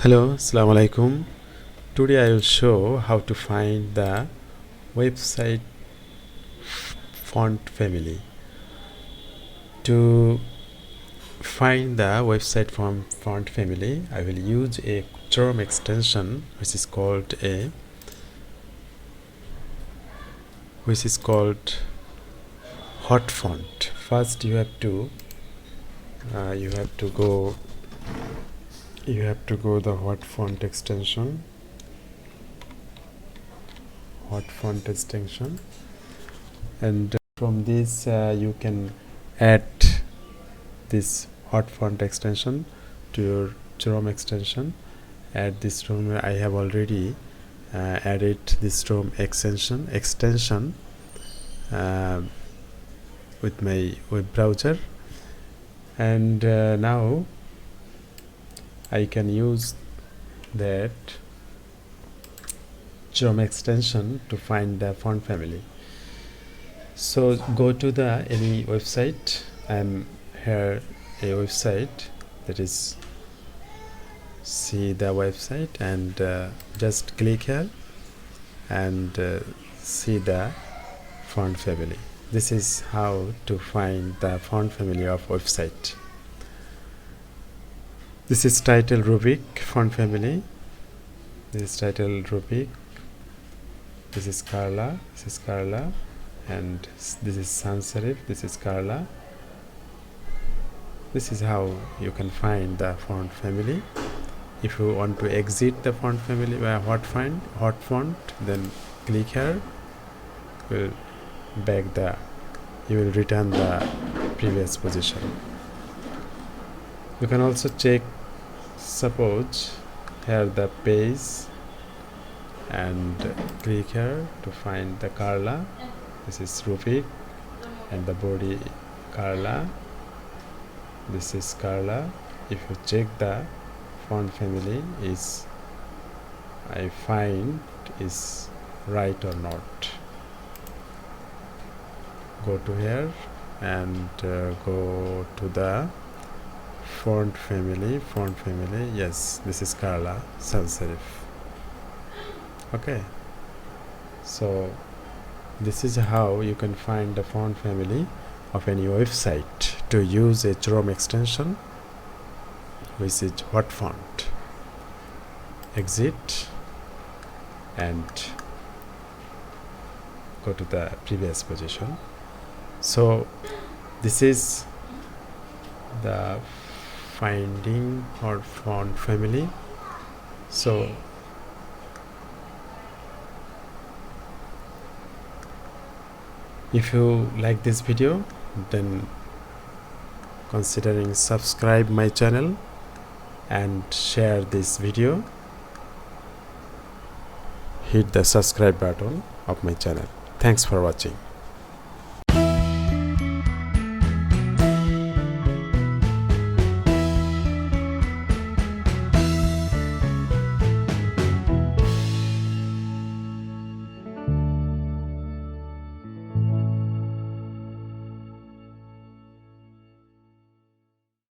Hello, Assalamu alaikum. Today I will show how to find the website font family. To find the website font family, I will use a Chrome extension which is called Hot Font. First you have to go the Hot Font extension, and from this you can add this Hot Font extension to your Chrome extension. Add this Chrome. I have already added this Chrome extension with my web browser, and now I can use that Chrome extension to find the font family. So go to the any website. I'm here a website, that is, see the website, and just click here and see the font family. This is how to find the font family of website. This is title Rubik font family. This is title Rubik. This is Carla. And this is sans serif. This is Carla. This is how you can find the font family. If you want to exit the font family by hot font, then click here. You will return the previous position. You can also check, suppose here the page, and click here to find the Carla. This is Rubik, and the body Carla. This is Carla. If you check the font family is right or not, go to here and go to the font family. Yes, this is Carla sans serif. Okay, so this is how you can find the font family of any website to use a Chrome extension which is Hot Font. Exit and go to the previous position. So this is the finding Hot Font family. So if you like this video, then considering subscribe my channel and share this video. Hit the subscribe button of my channel. Thanks for watching.